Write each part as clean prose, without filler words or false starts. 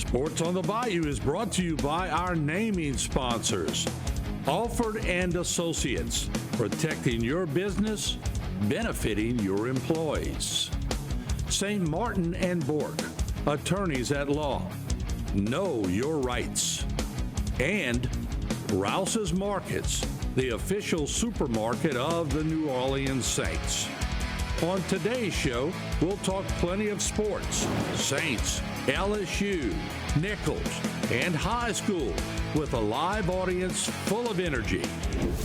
Sports on the Bayou is brought to you by our naming sponsors, Alford and Associates, protecting your business, benefiting your employees. St. Martin and Bork, attorneys at law, know your rights. And Rouse's Markets, the official supermarket of the New Orleans Saints. On today's show, we'll talk plenty of sports, Saints, LSU, Nichols, and high school with a live audience full of energy.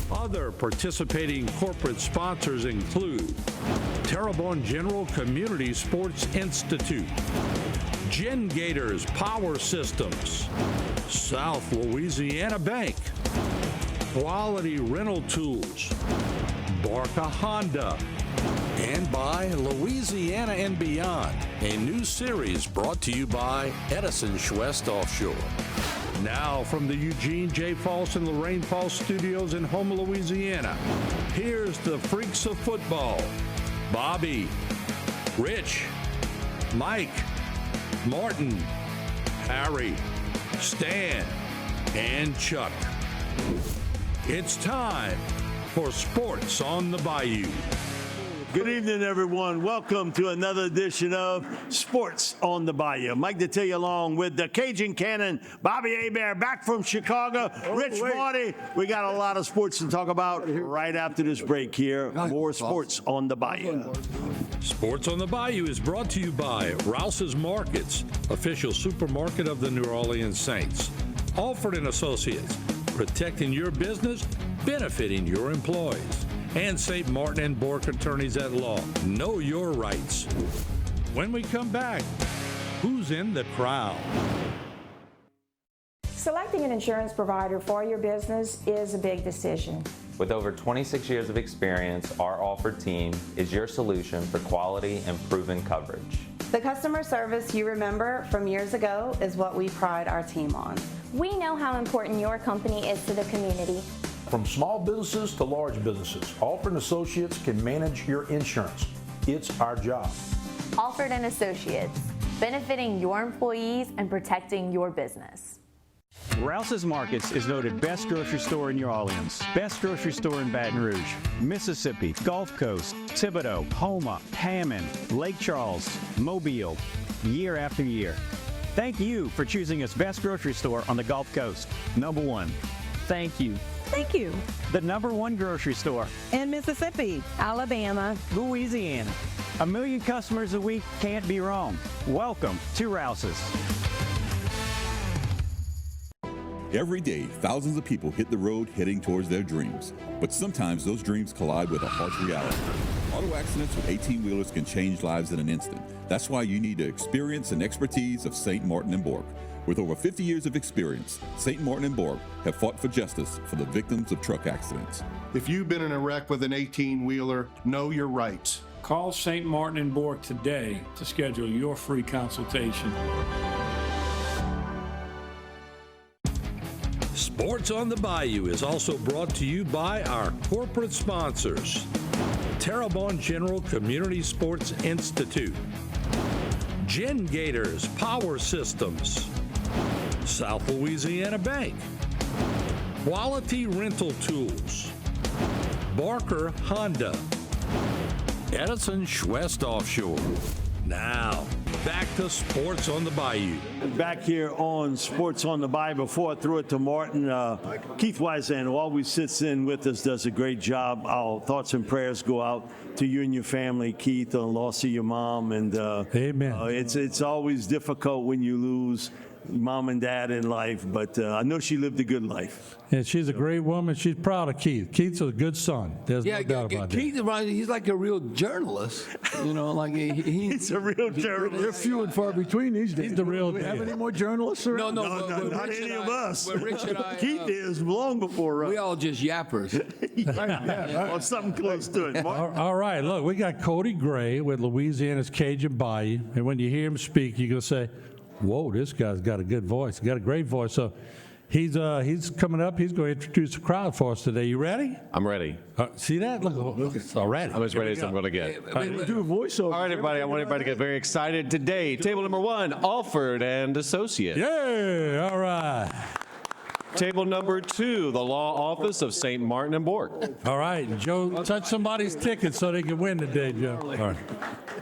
Other participating corporate sponsors include Terrebonne General Community Sports Institute, Gen Gators Power Systems, South Louisiana Bank, Quality Rental Tools, Barca Honda, and by Louisiana and Beyond, a new series brought to you by Edison Schwest Offshore. Now from the Eugene J. False and Lorraine False studios in Houma, Louisiana, here's the freaks of football, Bobby, Rich, Mike, Martin, Harry, Stan, and Chuck. It's time for Sports on the Bayou. Good evening, everyone. Welcome to another edition of Sports on the Bayou. Mike Detillier along with the Cajun Cannon, Bobby Hebert, back from Chicago. Rich Marty. We got a lot of sports to talk about right after this break here. More Sports on the Bayou. Sports on the Bayou is brought to you by Rouse's Markets, official supermarket of the New Orleans Saints. Alford and Associates, protecting your business, benefiting your employees. And St. Martin and Bork, attorneys at law. Know your rights. When we come back, who's in the crowd? Selecting an insurance provider for your business is a big decision. With over 26 years of experience, our Alford team is your solution for quality and proven coverage. The customer service you remember from years ago is what we pride our team on. We know how important your company is to the community. From small businesses to large businesses, Alford & Associates can manage your insurance. It's our job. Alford & Associates, benefiting your employees and protecting your business. Rouse's Markets is voted best grocery store in New Orleans, best grocery store in Baton Rouge, Mississippi, Gulf Coast, Thibodeau, Houma, Hammond, Lake Charles, Mobile, year after year. Thank you for choosing us best grocery store on the Gulf Coast. Number one, thank you. Thank you. The number one grocery store In Mississippi, Alabama, Louisiana. 1 million customers a week can't be wrong. Welcome to Rouse's. Every day, thousands of people hit the road heading towards their dreams. But sometimes those dreams collide with a harsh reality. Auto accidents with 18-wheelers can change lives in an instant. That's why you need the experience and expertise of St. Martin and Bork. With over 50 years of experience, St. Martin and Bork have fought for justice for the victims of truck accidents. If you've been in a wreck with an 18-wheeler, know your rights. Call St. Martin and Bork today to schedule your free consultation. Sports on the Bayou is also brought to you by our corporate sponsors, Terrebonne General Community Sports Institute, Gen Gators Power Systems, South Louisiana Bank, Quality Rental Tools, Barker Honda, Edison Schwest Offshore. Now, back to Sports on the Bayou. Back here on Sports on the Bayou. Before I throw it to Martin, Keith Wiseman, who always sits in with us, does a great job. Our thoughts and prayers go out to you and your family, Keith, on the loss of your mom. And amen. It's always difficult when you lose mom and dad in life, but I know she lived a good life. And she's a great woman. She's proud of Keith. Keith's a good son. There's no doubt about Keith, that. he's like a real journalist. You know, like he's a real journalist. They're few and far between these days. He's the real Do we have deal. any more journalists around? No, not any of us. But Rich and I, Keith is long before us. We all just yappers. Or something close to it. All right, look, we got Cody Gray with Louisiana's Cajun Bayou, and when you hear him speak, you're going to say, whoa, this guy's got a good voice. He's got a great voice. So He's coming up. He's going to introduce the crowd for us today. You ready? I'm ready. See that? Look, it's already. I'm as ready as I'm going to get. Do a voiceover. All right, everybody. I want everybody to get very excited today. Table number 1, Alford and Associates. Yeah, all right. Table number 2, the Law Office of St. Martin and Bork. All right, Joe, touch somebody's ticket so they can win today, Joe. All right.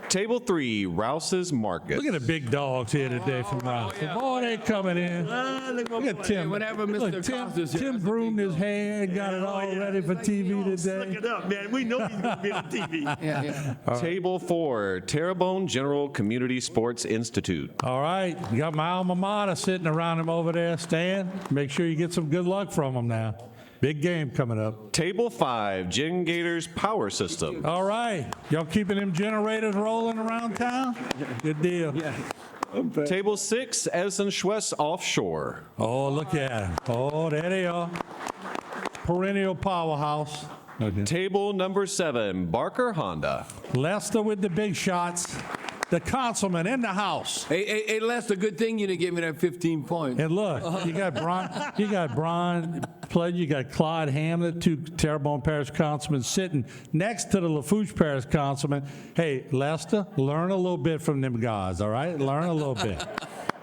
Table 3, Rouse's Market. Look at the big dogs here today from Rouse. Boy, they coming in. Look at Tim. Whenever Mr. Look, Costa's here, Tim groomed his hair and got it all ready for TV today. Look it up, man. We know he's going to be on TV. Yeah. Table 4, Terrebonne General Community Sports Institute. All right, you got my alma mater sitting around him over there, Stan. Make sure you get some good luck from him now. Big game coming up. Table 5, Gen Gators Power System. All right, y'all keeping them generators rolling around town? Good deal. Yeah. Table 6, Edison Schwest Offshore. Oh, look at them. Oh, there they are. Perennial powerhouse. Table number 7, Barker Honda. Lester with the big shots. The councilman in the house. Hey, Lester, good thing you didn't give me that 15 points. And look, you got Brian Pledge, you got Clyde Hamlet, 2 Terrebonne Parish councilmen sitting next to the Lafourche Parish councilman. Hey, Lester, learn a little bit from them guys, all right? Learn a little bit.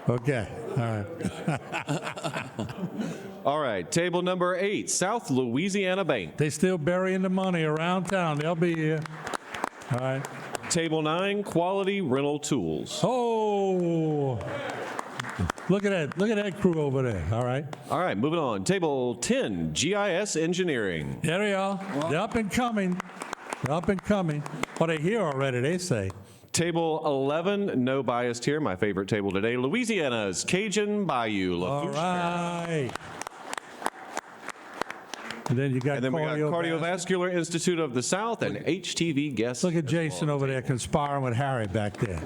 Okay, all right. All right, table number 8, South Louisiana Bank. They still burying the money around town. They'll be here. All right. Table 9, Quality Rental Tools. Oh, look at that crew over there. All right. All right, moving on. Table 10, GIS Engineering. There they are. They're up and coming. Up and coming. Well, they're here already, they say. Table 11, no biased here, my favorite table today, Louisiana's Cajun Bayou. All right. And then you got we got Cardiovascular Institute of the South and HTV guests. Look at Jason over there conspiring with Harry back there.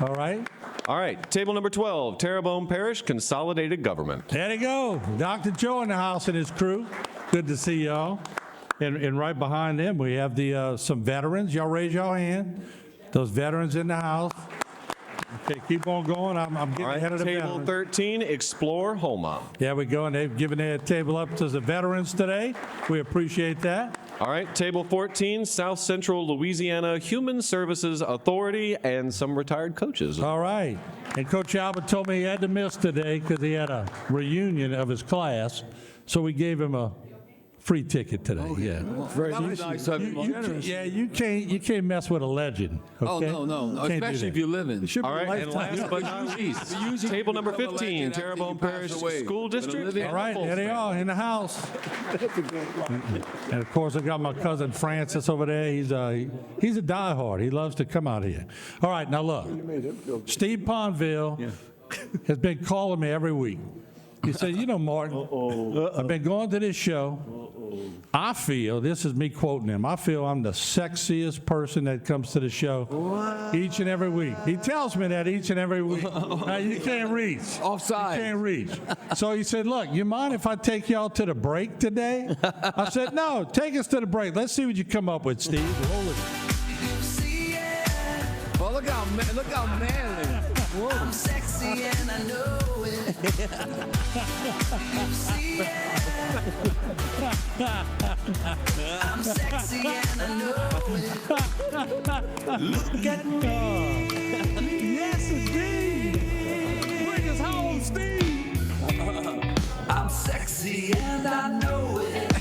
All right. All right, table number 12, Terrebonne Parish Consolidated Government. There they go. Dr. Joe in the house and his crew. Good to see y'all. And right behind them, we have the some veterans. Y'all raise your hand. Those veterans in the house. Okay, keep on going. I'm getting ahead of the Table veterans. 13, Explore Houma. There we go, and they've given their table up to the veterans today. We appreciate that. All right, table 14, South Central Louisiana Human Services Authority and some retired coaches. All right. And Coach Albert told me he had to miss today because he had a reunion of his class, so we gave him a free ticket today. Yeah. Very nice of you. You can't mess with a legend. Okay? Oh, no. Can't do Especially that. if you're living. All right, and last but not least, table number 15, Terrebonne Parish School District. All right, there they are in the house. And of course, I got my cousin Francis over there. He's a diehard. He loves to come out here. All right, now look, Steve Ponville has been calling me every week. He said, you know, Martin, I've been going to this show. I feel, this is me quoting him, I feel I'm the sexiest person that comes to the show each and every week. He tells me that each and every week. Now, you can't reach. Offside. You can't reach. So he said, look, you mind if I take y'all to the break today? I said, no, take us to the break. Let's see what you come up with, Steve. Roll it. Oh, look how manly. Whoa. I'm sexy and I know it. You see it. I'm sexy and I know it. Look at me. Yes, indeed. Bring us home, Steve. I'm sexy and I know it.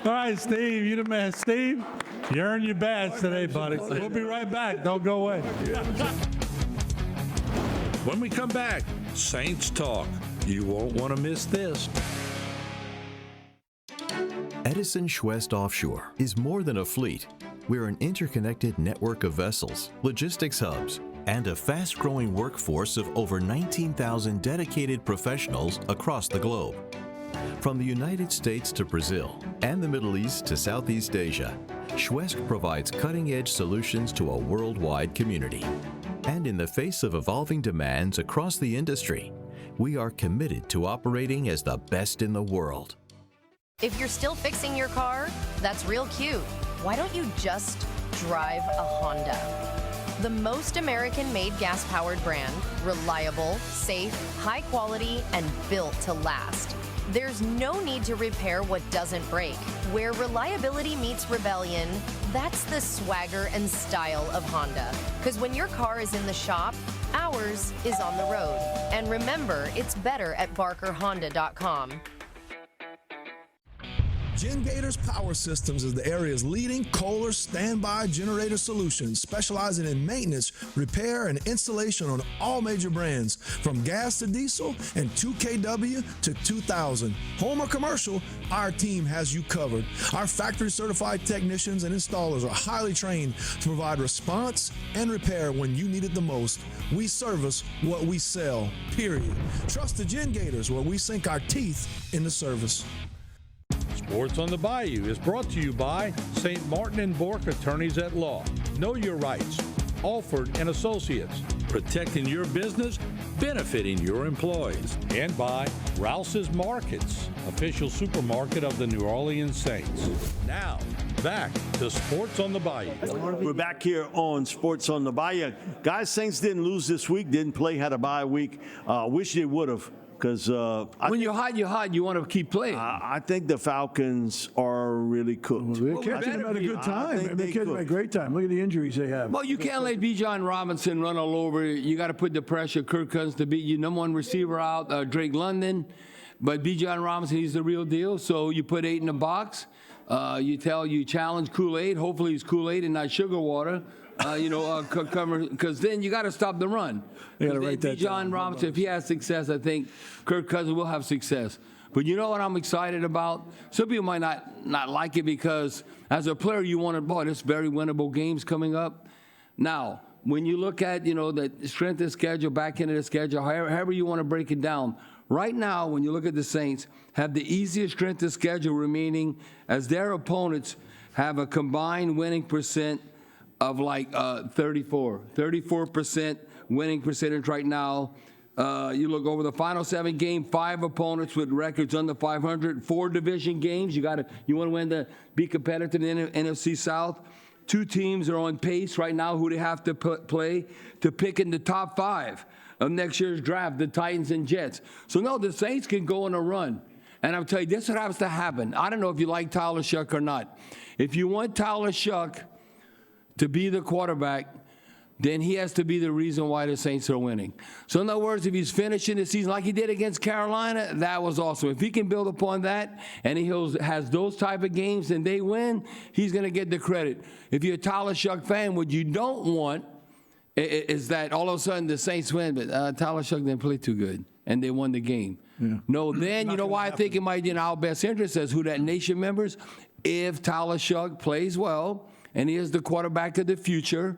All right, Steve, you the man. Steve, you earned your badge today, buddy. We'll be right back. Don't go away. When we come back, Saints Talk. You won't want to miss this. Edison Schwest Offshore is more than a fleet. We're an interconnected network of vessels, logistics hubs, and a fast-growing workforce of over 19,000 dedicated professionals across the globe. From the United States to Brazil and the Middle East to Southeast Asia, Schwest provides cutting-edge solutions to a worldwide community. And in the face of evolving demands across the industry, we are committed to operating as the best in the world. If you're still fixing your car, that's real cute. Why don't you just drive a Honda? The most American-made gas-powered brand, reliable, safe, high quality, and built to last. There's no need to repair what doesn't break. Where reliability meets rebellion, that's the swagger and style of Honda. Because when your car is in the shop, ours is on the road. And remember, it's better at BarkerHonda.com. Gen Gators Power Systems is the area's leading Kohler standby generator solution, specializing in maintenance, repair, and installation on all major brands, from gas to diesel and 2kW to 2000. Home or commercial, our team has you covered. Our factory-certified technicians and installers are highly trained to provide response and repair when you need it the most. We service what we sell, period. Trust the Gen Gators, where we sink our teeth in the service. Sports on the Bayou is brought to you by St. Martin and Bourke Attorneys at Law. Know your rights. Alford and Associates, protecting your business, benefiting your employees. And by Rouse's Markets, official supermarket of the New Orleans Saints. Now, back to Sports on the Bayou. We're back here on Sports on the Bayou. Guys, Saints didn't lose this week, didn't play, had a bye week. Wish they would have. Because when you're hot, you're hot. You want to keep playing. I think the Falcons are really cooked. They're catching them at a good time. They're catching them at a great time. Look at the injuries they have. Well, you can't let Bijan Robinson run all over. You got to put the pressure. Kirk Cousins to beat you. Number one receiver out, Drake London. But Bijan Robinson, he's the real deal. So you put 8 in the box. You challenge Kool-Aid. Hopefully it's Kool-Aid and not sugar water. Because then you got to stop the run. You got to write that down. Bijan Robinson, if he has success, I think Kirk Cousins will have success. But you know what I'm excited about? Some people might not like it because as a player, you want to, boy, there's very winnable games coming up. Now, when you look at, the strength of schedule, back into the schedule, however you want to break it down, right now, when you look at the Saints, have the easiest strength of schedule remaining as their opponents have a combined winning percent of like 34% winning percentage right now. You look over the final 7 games, 5 opponents with records under 500, 4 division games. You want to win to be competitive in the NFC South. 2 teams are on pace right now who they have to play to pick in the top 5 of next year's draft, the Titans and Jets. So no, the Saints can go on a run. And I'll tell you, this is what has to happen. I don't know if you like Tyler Shuck or not. If you want Tyler Shuck to be the quarterback, then he has to be the reason why the Saints are winning. So in other words, if he's finishing the season like he did against Carolina, that was awesome. If he can build upon that and he has those type of games and they win, he's going to get the credit. If you're a Tyler Shuck fan, what you don't want is that all of a sudden the Saints win, but Tyler Shuck didn't play too good and they won the game. Yeah. No, then you know why I think it might be in our best interest as who that nation members, if Tyler Shuck plays well, and he is the quarterback of the future,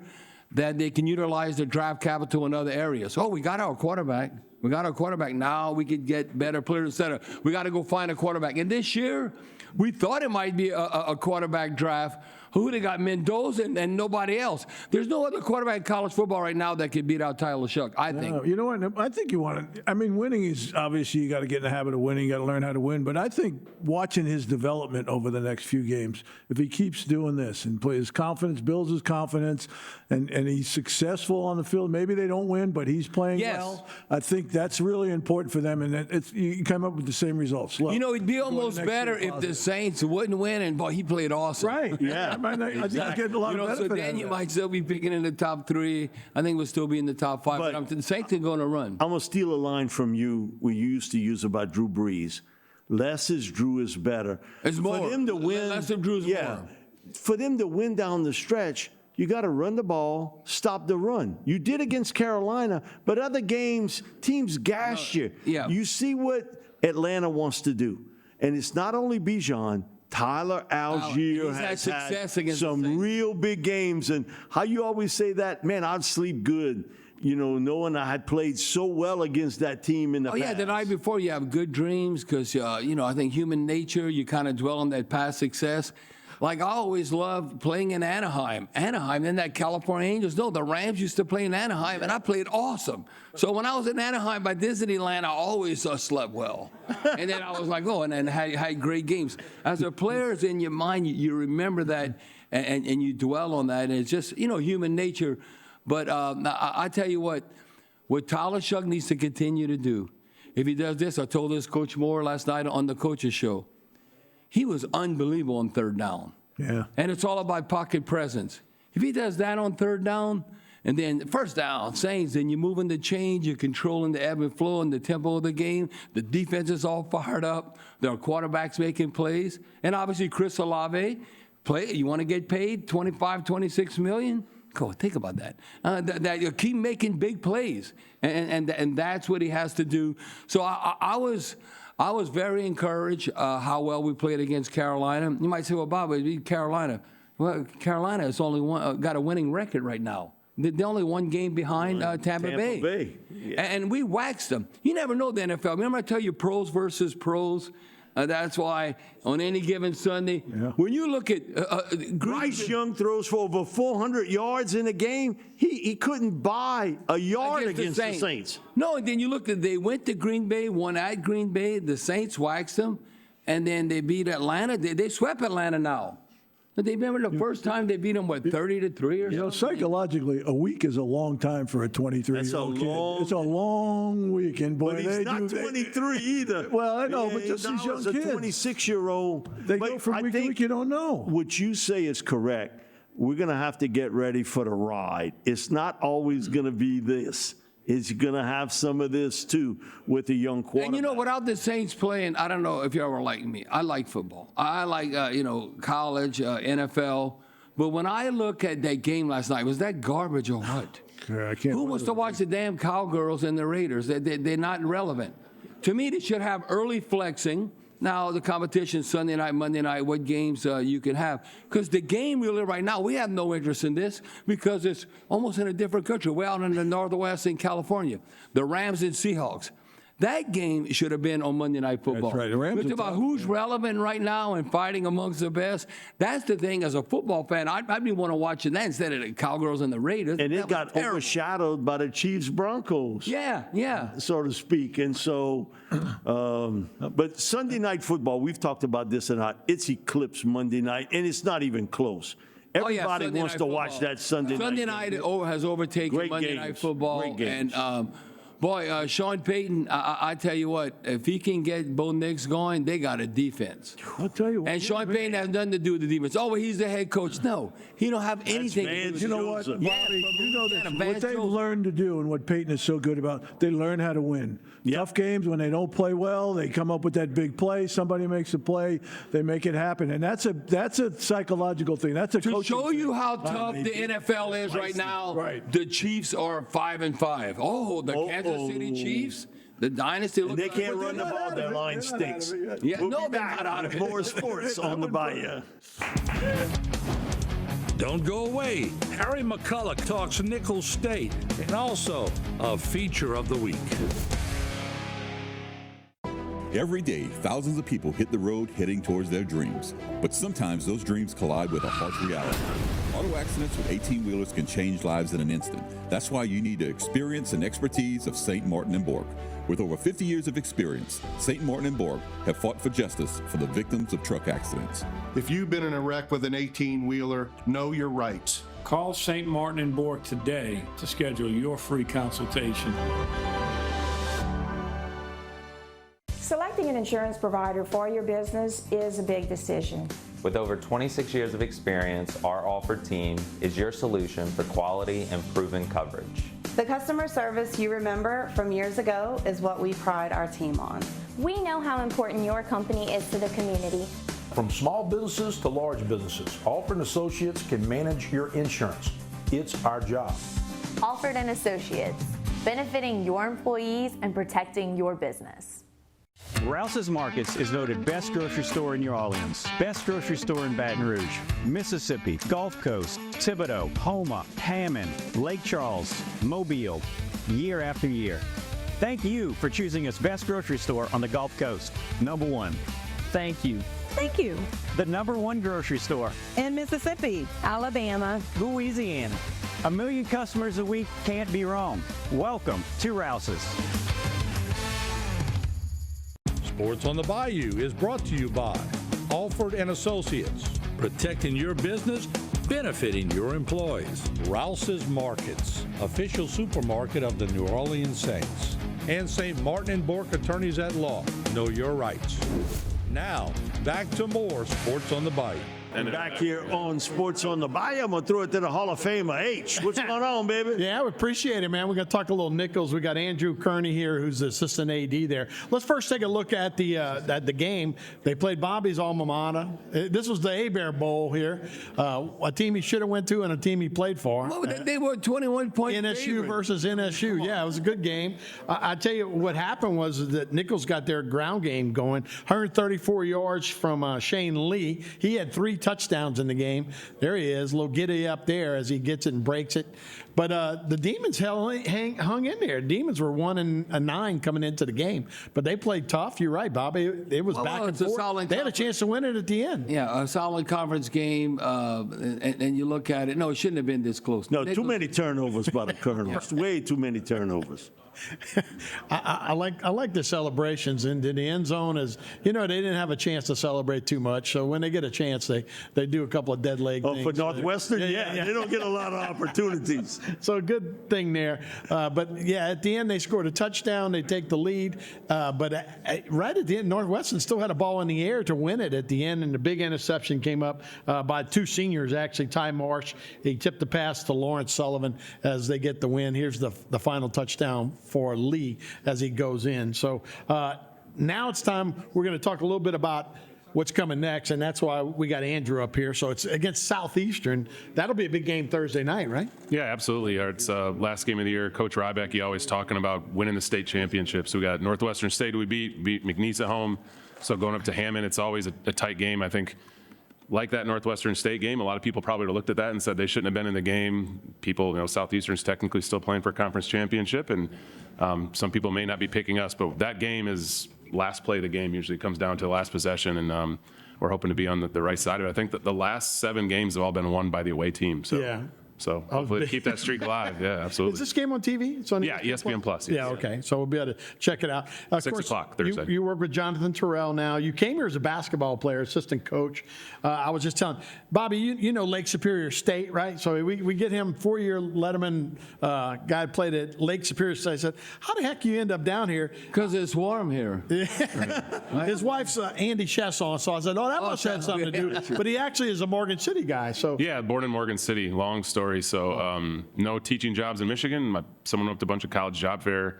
that they can utilize the draft capital in other areas. Oh, we got our quarterback. We got our quarterback. Now we could get better players, etc. We got to go find a quarterback. And this year, we thought it might be a quarterback draft. Who they got? Mendoza and nobody else. There's no other quarterback in college football right now that could beat out Tyler Shuck, I think. No, you know what? I think you want to. I mean, winning is obviously you got to get in the habit of winning. You got to learn how to win. But I think watching his development over the next few games, if he keeps doing this and plays confidence, builds his confidence, and he's successful on the field, maybe they don't win, but he's playing well. I think that's really important for them, and you come up with the same results. Look, it'd be almost better if the Saints wouldn't win, and boy, he played awesome. Right? Yeah. I think you get a lot of benefit. So then you might still be picking in the top 3. I think we'll still be in the top 5. But the Saints are going to run. I'm going to steal a line from you we used to use about Drew Brees. Less is Drew is better. It's more. For them to win, less of Drew is more. For them to win down the stretch, you got to run the ball, stop the run. You did against Carolina, but other games, teams gash you. Yeah. You see what Atlanta wants to do. And it's not only Bijan. Tyler Algier has had some real big games. And how you always say that, man, I'd sleep good, knowing I had played so well against that team in the past. Yeah, the night before you have good dreams because, I think human nature, you kind of dwell on that past success. Like I always loved playing in Anaheim, then that California Angels. No, the Rams used to play in Anaheim, and I played awesome. So when I was in Anaheim by Disneyland, I always slept well. And then I was like, and had great games. As a player, in your mind, you remember that, and you dwell on that. And it's just, human nature. But I tell you what Tyler Shuck needs to continue to do, if he does this, I told this Coach Moore last night on the coaches show, he was unbelievable on third down. Yeah. And it's all about pocket presence. If he does that on third down, and then first down, Saints, then you're moving the change, you're controlling the ebb and flow and the tempo of the game. The defense is all fired up. There are quarterbacks making plays. And obviously Chris Olave, you want to get paid $25, $26 million? Go, think about that. That you keep making big plays, and that's what he has to do. So I was very encouraged how well we played against Carolina. You might say, well, Bob, we beat Carolina. Well, Carolina has only got a winning record right now. They're only one game behind Tampa Bay. Yeah. And we waxed them. You never know the NFL. Remember I tell you pros versus pros? That's why on any given Sunday, when you look at Bryce Young throws for over 400 yards in a game. He couldn't buy a yard against the Saints. No, and then you look at they went to Green Bay, won at Green Bay. The Saints waxed them, and then they beat Atlanta. They swept Atlanta now. But they remember the first time they beat them, 30-3 or something? You know, psychologically, a week is a long time for a 23-year-old kid. It's a long week, and boy, but he's not 23 either. Well, I know, but just these young kids. A 26-year-old. They go from week to week, you don't know. What you say is correct. We're going to have to get ready for the ride. It's not always going to be this. It's going to have some of this, too, with a young quarterback. And, you know, without the Saints playing, I don't know if you ever like me. I like football. I like, college, NFL. But when I look at that game last night, was that garbage or what? I can't. Who wants to watch the damn Cowgirls and the Raiders? They're not relevant. To me, they should have early flexing. Now, the competition, Sunday night, Monday night, what games you can have. Because the game really right now, we have no interest in this because it's almost in a different country. We're out in the Northwest in California. The Rams and Seahawks. That game should have been on Monday Night Football. That's right. The Rams It's about who's relevant right now and fighting amongst the best. That's the thing. As a football fan, I'd be want to watch that instead of the Cowgirls and the Raiders. And it got overshadowed by the Chiefs-Broncos. Yeah. So to speak. And so, but Sunday Night Football, we've talked about this a lot. It's eclipsed Monday night, and it's not even close. Everybody wants to watch that Sunday night. Sunday night has overtaken Monday Night Football. Great games. And, boy, Sean Payton, I tell you what, if he can get Bo Nix going, they got a defense. I'll tell you what. And Sean Payton has nothing to do with the defense. Oh, well, he's the head coach. No, he don't have anything to do with it. You know what, Bobby, you know this, what they've learned to do and what Payton is so good about, they learn how to win. Tough games, when they don't play well, they come up with that big play. Somebody makes a play, they make it happen. And that's a psychological thing. That's a coaching to show thing. you how tough the NFL is right now, the Chiefs are 5-5. Oh, the Kansas City Chiefs, the dynasty. And they can't run the ball, their line stinks. Yeah, We'll no, be they're back not out of it. More sports on the Bayou. Don't go away. Harry McCulloch talks Nicholls State and also a feature of the week. Every day, thousands of people hit the road heading towards their dreams. But sometimes those dreams collide with a harsh reality. Auto accidents with 18-wheelers can change lives in an instant. That's why you need the experience and expertise of St. Martin and Borg. With over 50 years of experience, St. Martin and Borg have fought for justice for the victims of truck accidents. If you've been in a wreck with an 18-wheeler, know your rights. Call St. Martin and Borg today to schedule your free consultation. Selecting an insurance provider for your business is a big decision. With over 26 years of experience, our offered team is your solution for quality and proven coverage. The customer service you remember from years ago is what we pride our team on. We know how important your company is to the community. From small businesses to large businesses, Alford & Associates can manage your insurance. It's our job. Alford & Associates, benefiting your employees and protecting your business. Rouse's Markets is voted best grocery store in New Orleans, best grocery store in Baton Rouge, Mississippi, Gulf Coast, Thibodeau, Houma, Hammond, Lake Charles, Mobile, year after year. Thank you for choosing us best grocery store on the Gulf Coast. Number one. Thank you. Thank you. The number one grocery store In Mississippi, Alabama, Louisiana. 1 million customers a week can't be wrong. Welcome to Rouse's. Sports on the Bayou is brought to you by Alford & Associates, protecting your business, benefiting your employees. Rouse's Markets, official supermarket of the New Orleans Saints. And St. Martin and Bourke Attorneys at Law. Know your rights. Now, back to more Sports on the Bayou. And back here on Sports on the Bayou, I'm going to throw it to the Hall of Famer. H, what's going on, baby? Yeah, we appreciate it, man. We're going to talk a little Nichols. We got Andrew Kearney here, who's the assistant AD there. Let's first take a look at the game. They played Bobby's alma mater. This was the A-Bear Bowl here, a team he should have went to and a team he played for. Well, they were 21-point NSU favorite. versus NSU. Yeah, it was a good game. I tell you what happened was that Nichols got their ground game going. 134 yards from Shane Lee. He had 3 touchdowns in the game. There he is, a little giddy up there as he gets it and breaks it. But the Demons hung in there. Demons were 1-9 coming into the game, but they played tough. You're right, Bobby. It was back and forth. They had a chance to win it at the end. Yeah, a solid conference game, and you look at it. No, it shouldn't have been this close. No, too many turnovers by the Colonels. Way too many turnovers. I like the celebrations into the end zone. As you know, they didn't have a chance to celebrate too much. So when they get a chance, they do a couple of dead leg things. For Northwestern, yeah, they don't get a lot of opportunities. So a good thing there. But yeah, at the end they scored a touchdown. They take the lead. But right at the end, Northwestern still had a ball in the air to win it at the end, and the big interception came up by 2 seniors actually. Ty Marsh, he tipped the pass to Lawrence Sullivan as they get the win. Here's the final touchdown for Lee as he goes in. So now it's time. We're going to talk a little bit about what's coming next, and that's why we got Andrew up here. So it's against Southeastern. That'll be a big game Thursday night, right? Yeah, absolutely. It's last game of the year. Coach Ryback, he always talking about winning the state championship. So we got Northwestern State we beat McNeese at home. So going up to Hammond, it's always a tight game. I think like that Northwestern State game, a lot of people probably would have looked at that and said they shouldn't have been in the game. People, Southeastern's technically still playing for a conference championship, and some people may not be picking us, but that game is last play of the game. Usually comes down to the last possession, and we're hoping to be on the right side of it. I think that the last 7 games have all been won by the away team. So. Yeah. So hopefully keep that streak alive. Yeah, absolutely. Is this game on TV? It's on ESPN Plus. Yes. Yeah, okay. So we'll be able to check it out. Of 6 course, o'clock Thursday. You work with Jonathan Terrell now. You came here as a basketball player, assistant coach. I was just telling Bobby, you know Lake Superior State, right? So we get him 4-year Letterman guy played at Lake Superior State. I said, how the heck you end up down here? Because it's warm here. Right. His wife's Andy Chesson, so I said, that must have something to do. But he actually is a Morgan City guy. So yeah, born in Morgan City. Long story. So. No teaching jobs in Michigan. Someone went up to a bunch of college job fair.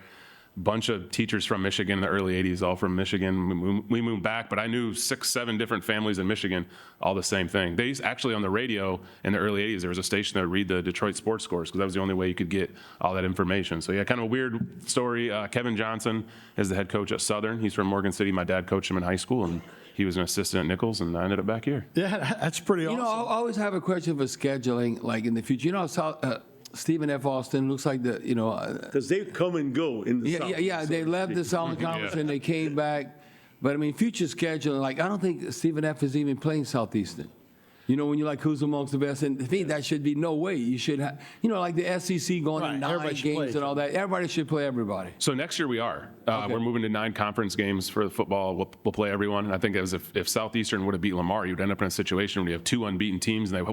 Bunch of teachers from Michigan in the early 80s, all from Michigan. We moved back, but I knew 6, 7 different families in Michigan, all the same thing. They actually on the radio in the early 80s, there was a station that would read the Detroit sports scores because that was the only way you could get all that information. So yeah, kind of a weird story. Kevin Johnson is the head coach at Southern. He's from Morgan City. My dad coached him in high school, and he was an assistant at Nichols, and I ended up back here. Yeah, that's pretty awesome. I always have a question for scheduling, like in the future. Stephen F. Austin looks like because they come and go in the South. Yeah, they left the Southern Conference and they came back. But I mean, future scheduling, like I don't think Stephen F. is even playing Southeastern. When you're like, who's amongst the best? And to me, that should be no way. You should have, like the SEC going to 9 games and all that. Everybody should play everybody. So next year we are. We're moving to 9 conference games for the football. We'll play everyone. And I think it was if Southeastern would have beat Lamar, you'd end up in a situation where you have 2 unbeaten teams, and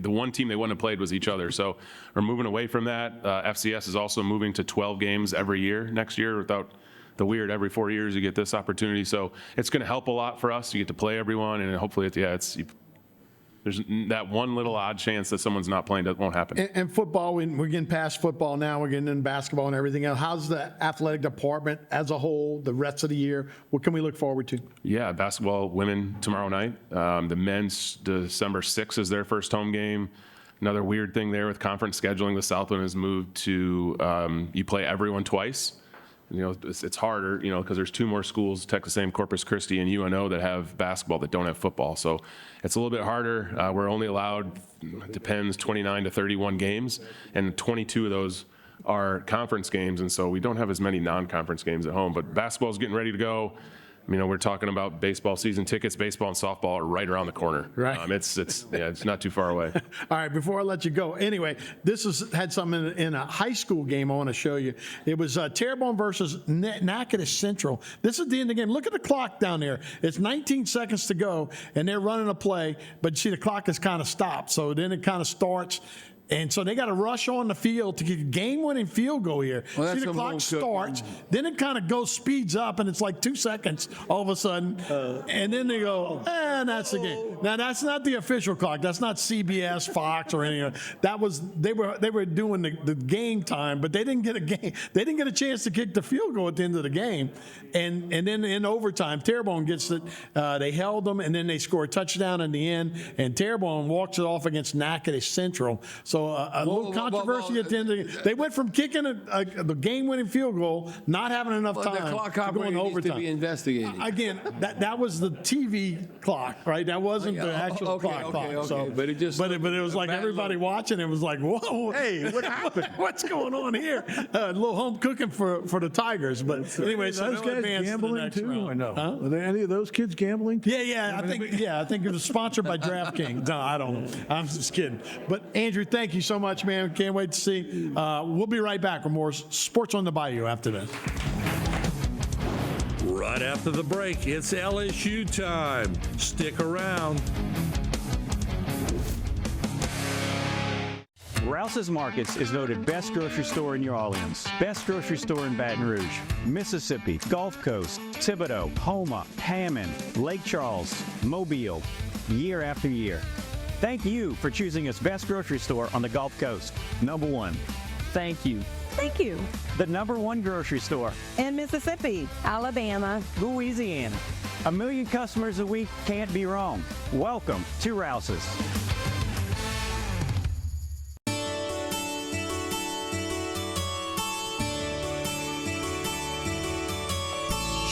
the one team they wouldn't have played was each other. So we're moving away from that. FCS is also moving to 12 games every year next year without the weird every 4 years you get this opportunity. So it's going to help a lot for us. You get to play everyone, and hopefully there's that one little odd chance that someone's not playing that won't happen. And football, we're getting past football now. We're getting into basketball and everything else. How's the athletic department as a whole the rest of the year? What can we look forward to? Yeah, basketball women tomorrow night. The men's December 6th is their first home game. Another weird thing there with conference scheduling, the Southland has moved to you play everyone twice. It's harder, because there's 2 more schools, Texas A&M, Corpus Christi, and UNO that have basketball that don't have football. So it's a little bit harder. We're only allowed, depends, 29 to 31 games, and 22 of those are conference games, and so we don't have as many non-conference games at home. But basketball's getting ready to go. we're talking about baseball season tickets. Baseball and softball are right around the corner. Right. It's not too far away. All right, before I let you go, anyway, this had something in a high school game I want to show you. It was Terrebonne versus Natchitoches Central. This is the end of the game. Look at the clock down there. It's 19 seconds to go, and they're running a play, but see, the clock has kind of stopped, so then it kind of starts. And so they got to rush on the field to get a game-winning field goal here. Well, see, the clock starts, then it kind of speeds up, and it's like 2 seconds all of a sudden. And then they go, and that's the game. Now, that's not the official clock. That's not CBS, Fox, or anything. That was they were doing the game time, but they didn't get a game. They didn't get a chance to kick the field goal at the end of the game. And then in overtime, Terrebonne gets it. They held them, and then they score a touchdown in the end. And Terrebonne walks it off against Natchitoches Central. So a little controversy at the end of the game. They went from kicking the game-winning field goal, not having enough time, the clock to going operator to needs overtime. to be investigated. Again, that was the TV clock, right? That wasn't the actual clock. So, but it was like everybody watching. It was like, whoa, hey, what happened? What's going on here? A little home cooking for the Tigers. But anyway, so those they'll guys advance to the gambling next too, round. or no? Are there any of those kids gambling? Yeah. I think it was sponsored by DraftKings. No, I don't know. I'm just kidding. But Andrew, thank you so much, man. Can't wait to see. We'll be right back with more Sports on the Bayou after this. Right after the break, it's LSU time. Stick around. Rouse's Markets is voted best grocery store in New Orleans, best grocery store in Baton Rouge, Mississippi, Gulf Coast, Thibodeau, Houma, Hammond, Lake Charles, Mobile, year after year. Thank you for choosing us best grocery store on the Gulf Coast. Number one. Thank you. Thank you. The number one grocery store. In Mississippi, Alabama, Louisiana. 1 million customers a week can't be wrong. Welcome to Rouse's.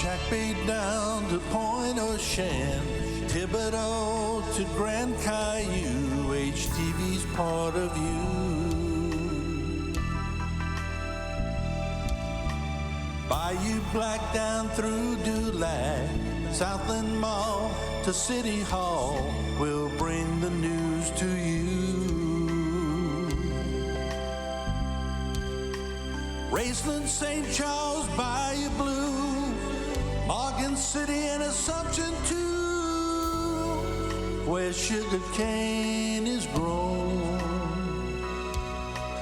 Jack Bay down to Point Ocean, Thibodeau to Grand Caillou, HTV's part of you. Bayou Black down through Dulac, Southland Mall to City Hall, we'll bring the news to you. Raceland, St. Charles, Bayou Blue, Morgan City and Assumption too, where sugar cane is grown.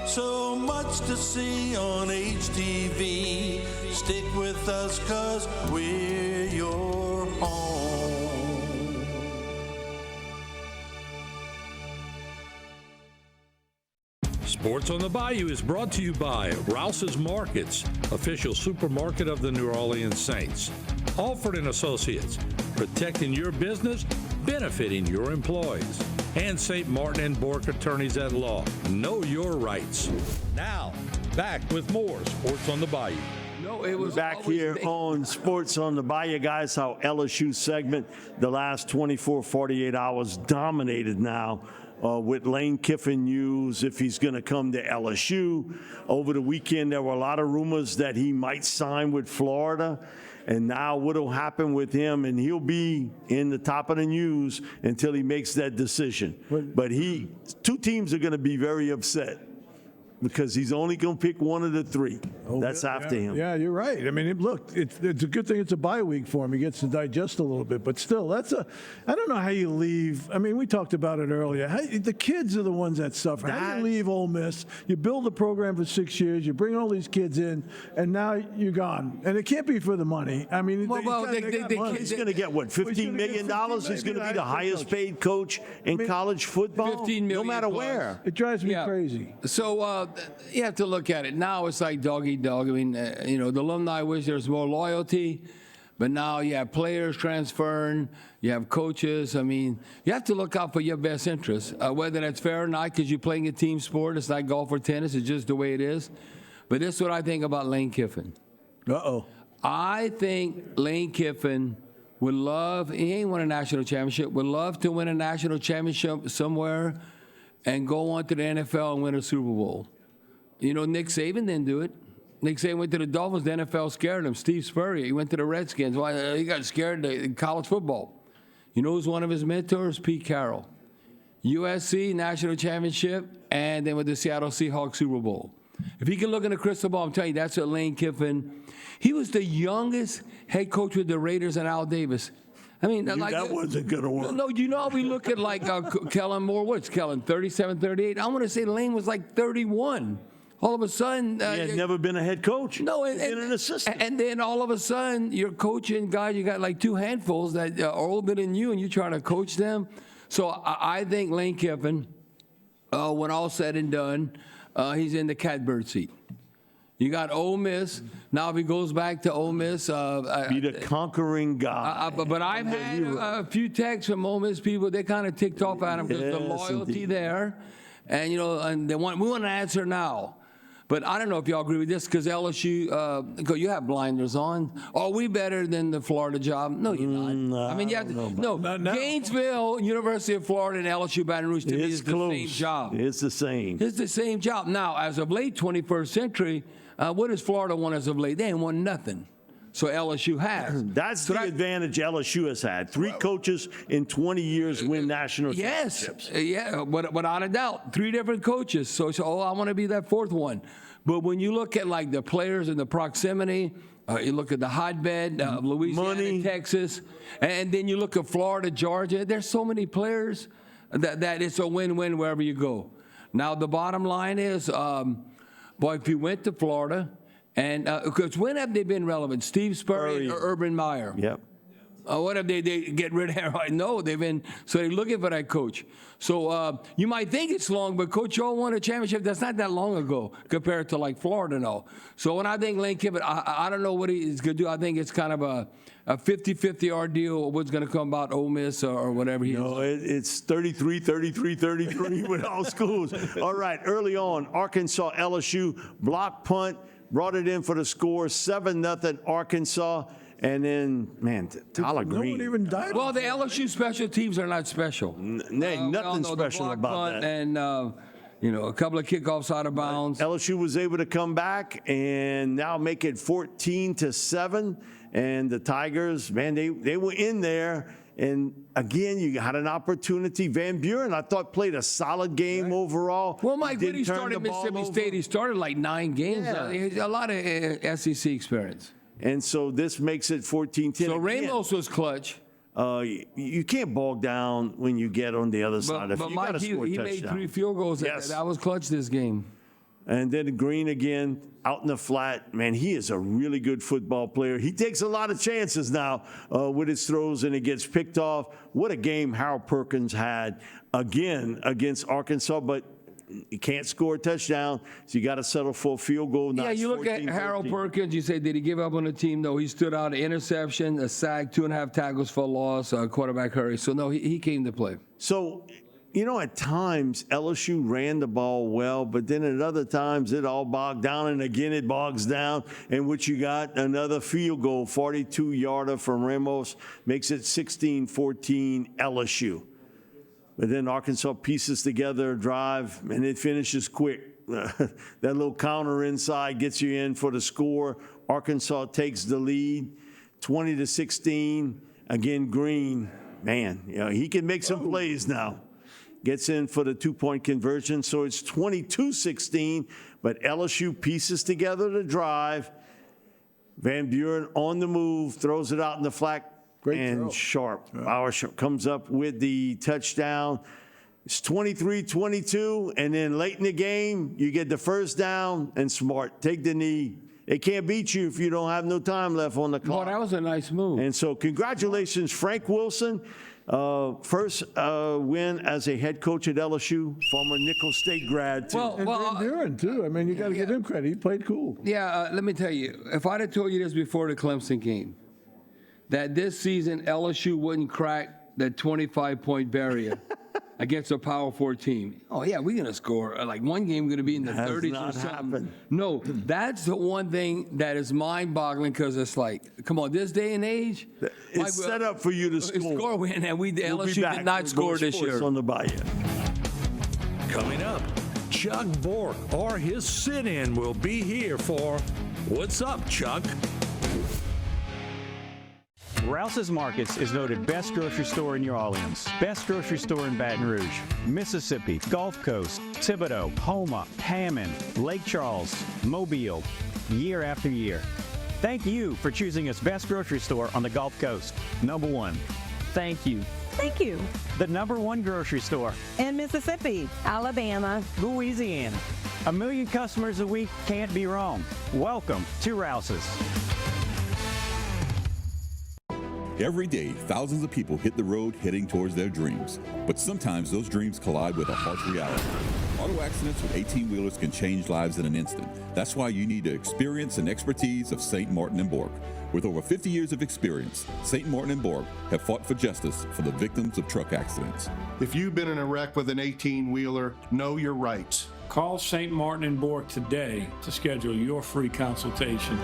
So much to see on HTV. Stick with us 'cause we're your home. Sports on the Bayou is brought to you by Rouse's Markets, official supermarket of the New Orleans Saints. Alford and Associates, protecting your business, benefiting your employees. And St. Martin and Bork Attorneys at Law. Know your rights. Now, back with more Sports on the Bayou. No, it was back here on Sports on the Bayou, guys. Our LSU segment, the last 24, 48 hours, dominated now with Lane Kiffin news if he's going to come to LSU. Over the weekend, there were a lot of rumors that he might sign with Florida. And now what will happen with him, and he'll be in the top of the news until he makes that decision. But two teams are going to be very upset because he's only going to pick one of the three. That's after him. Yeah, you're right. I mean, look, it's a good thing it's a bye week for him. He gets to digest a little bit. But still, I don't know how you leave. I mean, we talked about it earlier. The kids are the ones that suffer. How do you leave Ole Miss? You build a program for 6 years. You bring all these kids in, and now you're gone. And it can't be for the money. I mean, he's going to get, what, $15 million? He's going to be the highest paid coach in college football? 15 million no matter plus. where. It drives me crazy. So you have to look at it. Now it's like dog eat dog. I mean, the alumni wish there's more loyalty, but now you have players transferring, you have coaches. I mean, you have to look out for your best interests, whether that's fair or not, because you're playing a team sport. It's like golf or tennis. It's just the way it is. But this is what I think about Lane Kiffin. I think Lane Kiffin would love, he ain't won a national championship, would love to win a national championship somewhere and go on to the NFL and win a Super Bowl. Nick Saban didn't do it. Nick Saban went to the Dolphins. The NFL scared him. Steve Spurrier, he went to the Redskins. Why? He got scared in college football. You know who's one of his mentors? Pete Carroll. USC National Championship, and then with the Seattle Seahawks Super Bowl. If he can look in the crystal ball, I'm telling you, that's what Lane Kiffin. He was the youngest head coach with the Raiders and Al Davis. I mean, that wasn't going to work. No, you know how we look at like Kellen Moore. What's Kellen, 37, 38? I want to say Lane was like 31. All of a sudden, he had never been a head coach. No, he's been an assistant. And then all of a sudden, you're coaching guys. You got like two handfuls that are older than you, and you're trying to coach them. So I think Lane Kiffin, when all said and done, he's in the catbird seat. You got Ole Miss. Now, if he goes back to Ole Miss, be the conquering guy. But I've had a few texts from Ole Miss people. They kind of ticked off at him because the loyalty there, and and we want an answer now. But I don't know if y'all agree with this because LSU, you have blinders on. Are we better than the Florida job? No, you're not. I mean, you have to, Gainesville, University of Florida, and LSU Baton Rouge to me is the same job. It's the same. It's the same job. Now, as of late, 21st century, what has Florida won as of late? They ain't won nothing. So LSU has. That's the advantage LSU has had. 3 coaches in 20 years win national championships. Yeah, without a doubt. 3 different coaches. So I want to be that 4th one. But when you look at like the players and the proximity, you look at the hotbed of Louisiana, Texas, and then you look at Florida, Georgia. There's so many players that it's a win-win wherever you go. Now the bottom line is, if you went to Florida. And because when have they been relevant? Steve Spurrier or Urban Meyer? Yep. What have they get rid of? I know they've been, so they're looking for that coach. So you might think it's long, but Coach O won a championship. That's not that long ago compared to like Florida now. So when I think Lane Kiffin, I don't know what he's going to do. I think it's kind of a 50-50 ordeal. What's going to come about Ole Miss or whatever he is. No, it's 33 with all schools. All right, early on, Arkansas, LSU, block punt. Brought it in for the score, 7-0 Arkansas. And then, Tyler Green. No one even died. Well, the LSU special teams are not special. Nothing special about that. And, a couple of kickoffs out of bounds. LSU was able to come back and now make it 14-7. And the Tigers, man, they were in there. And again, you had an opportunity. Van Buren, I thought, played a solid game overall. Well, Mike, when he started Mississippi State, he started like 9 games. Yeah. He had a lot of SEC experience. And so this makes it 14-10. So Ramos was clutch. You can't bog down when you get on the other side. If but you Mike, gotta score a he touchdown. made 3 field goals. Yes. That was clutch this game. And then Green again, out in the flat. Man, he is a really good football player. He takes a lot of chances now with his throws, and it gets picked off. What a game Harold Perkins had again against Arkansas, but he can't score a touchdown, so you got to settle for a field goal. Yeah, you look at Harold Perkins, you say, did he give up on the team? No, he stood out, an interception, a sack, 2.5 tackles for loss, a quarterback hurry. So, no, he came to play. So, at times LSU ran the ball well, but then at other times it all bogged down, and again it bogs down. And what you got, another field goal, 42-yarder from Ramos, makes it 16-14 LSU. But then Arkansas pieces together a drive, and it finishes quick. That little counter inside gets you in for the score. Arkansas takes the lead, 20-16. Again, Green, man, he can make some plays now. Gets in for the 2-point conversion, so it's 22-16, but LSU pieces together the drive. Van Buren on the move, throws it out in the flat, and Sharp. Our Sharp comes up with the touchdown. It's 23-22, and then late in the game, you get the first down, and Smart, take the knee. They can't beat you if you don't have no time left on the clock. Boy, that was a nice move. And so congratulations, Frank Wilson. First win as a head coach at LSU, former Nicholls State grad, too. And Van Buren, too. I mean, you got to give him credit. He played cool. Yeah, let me tell you, if I'd have told you this before the Clemson game, that this season LSU wouldn't crack that 25-point barrier against a Power 4 team. Oh, yeah, we're going to score. Like, one game we're going to be in the 30s or something. Happened. No, that's the one thing that is mind-boggling because it's like, come on, this day and age. It's set up for you to score. And LSU did not score this year. On the Bayou. Coming up, Chuck Bork or his sit-in will be here for What's Up, Chuck? Rouse's Markets is voted best grocery store in New Orleans, best grocery store in Baton Rouge, Mississippi, Gulf Coast, Thibodeau, Houma, Hammond, Lake Charles, Mobile, year after year. Thank you for choosing us best grocery store on the Gulf Coast. Number one. Thank you. Thank you. The number one grocery store In Mississippi, Alabama, Louisiana. 1 million customers a week can't be wrong. Welcome to Rouse's. Every day, thousands of people hit the road heading towards their dreams. But sometimes those dreams collide with a harsh reality. Auto accidents with 18-wheelers can change lives in an instant. That's why you need the experience and expertise of St. Martin and Bork. With over 50 years of experience, St. Martin and Bork have fought for justice for the victims of truck accidents. If you've been in a wreck with an 18-wheeler, know your rights. Call St. Martin and Bork today to schedule your free consultation.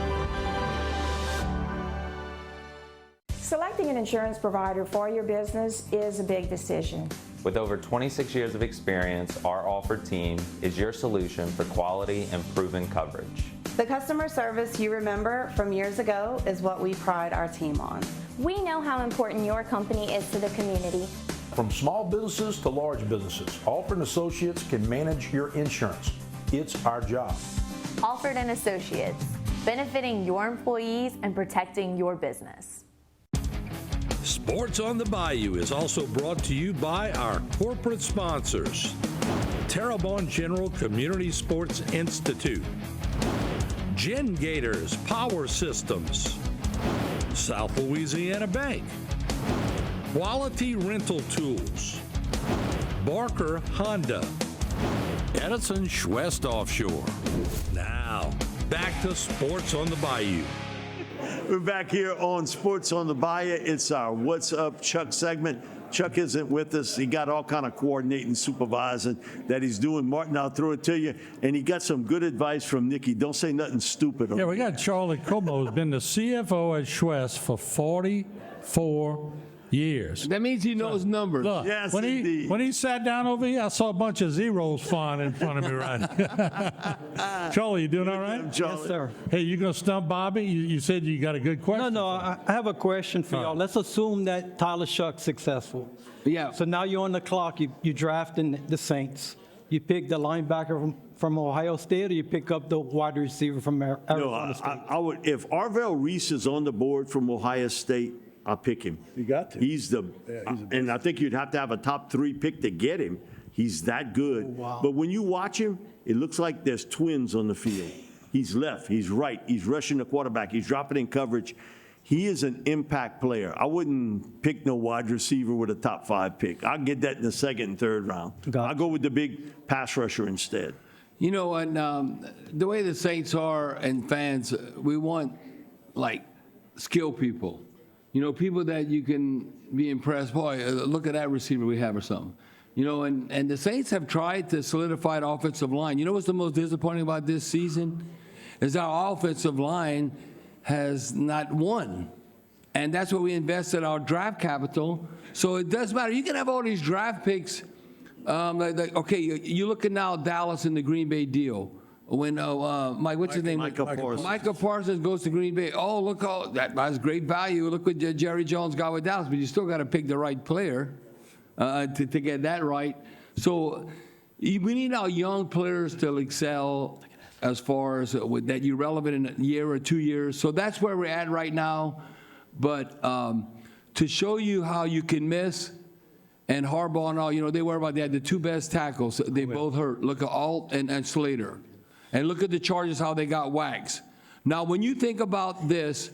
Selecting an insurance provider for your business is a big decision. With over 26 years of experience, our offered team is your solution for quality and proven coverage. The customer service you remember from years ago is what we pride our team on. We know how important your company is to the community. From small businesses to large businesses, Alford & Associates can manage your insurance. It's our job. Alford & Associates, benefiting your employees and protecting your business. Sports on the Bayou is also brought to you by our corporate sponsors. Terrebonne General Community Sports Institute, Gen Gators Power Systems, South Louisiana Bank, Quality Rental Tools, Barker Honda, Edison Schwest Offshore. Now, back to Sports on the Bayou. We're back here on Sports on the Bayou. It's our What's Up, Chuck segment. Chuck isn't with us. He got all kind of coordinating, supervising that he's doing. Martin, I'll throw it to you. And he got some good advice from Nikki. Don't say nothing stupid. Yeah, we got Charlie Como, who's been the CFO at Schwest for 44 years. That means he knows numbers. Look, Yes, when indeed. he sat down over here, I saw a bunch of zeros flying in front of me right. Charlie, you doing all right? Charlie. Yes, sir. Hey, you gonna stump Bobby? You said you got a good question. No, I have a question for All y'all. right. Let's assume that Tyler Shuck's successful. Yeah. So now you're on the clock. You drafting the Saints. You pick the linebacker from Ohio State, or you pick up the wide receiver from Arizona No, State? I would. If Arvell Reese is on the board from Ohio State, I'll pick him. You got to. He's the, and I think you'd have to have a top 3 pick to get him. He's that good. Wow. But when you watch him, it looks like there's twins on the field. He's left, he's right, he's rushing the quarterback, he's dropping in coverage. He is an impact player. I wouldn't pick no wide receiver with a top 5 pick. I'll get that in the 2nd and 3rd round. I'll go with the big pass rusher instead. You know, and the way the Saints are and fans, we want, like, skilled people. You know, people that you can be impressed. Boy, look at that receiver we have or something. You know, and the Saints have tried to solidify the offensive line. You know what's the most disappointing about this season? Is our offensive line has not won. And that's where we invested our draft capital. So it doesn't matter. You can have all these draft picks. Okay, you're looking now Dallas in the Green Bay deal. When what's his name? Micah Parsons. Micah Parsons goes to Green Bay. Oh, look, that's great value. Look what Jerry Jones got with Dallas, but you still got to pick the right player to get that right. So we need our young players to excel as far as that you're relevant in a year or 2 years. So that's where we're at right now. But to show you how you can miss. And Harbaugh and all, you know, they were about, they had the 2 best tackles. They both hurt. Look at Alt and Slater. And look at the Chargers, how they got Wags. Now, when you think about this,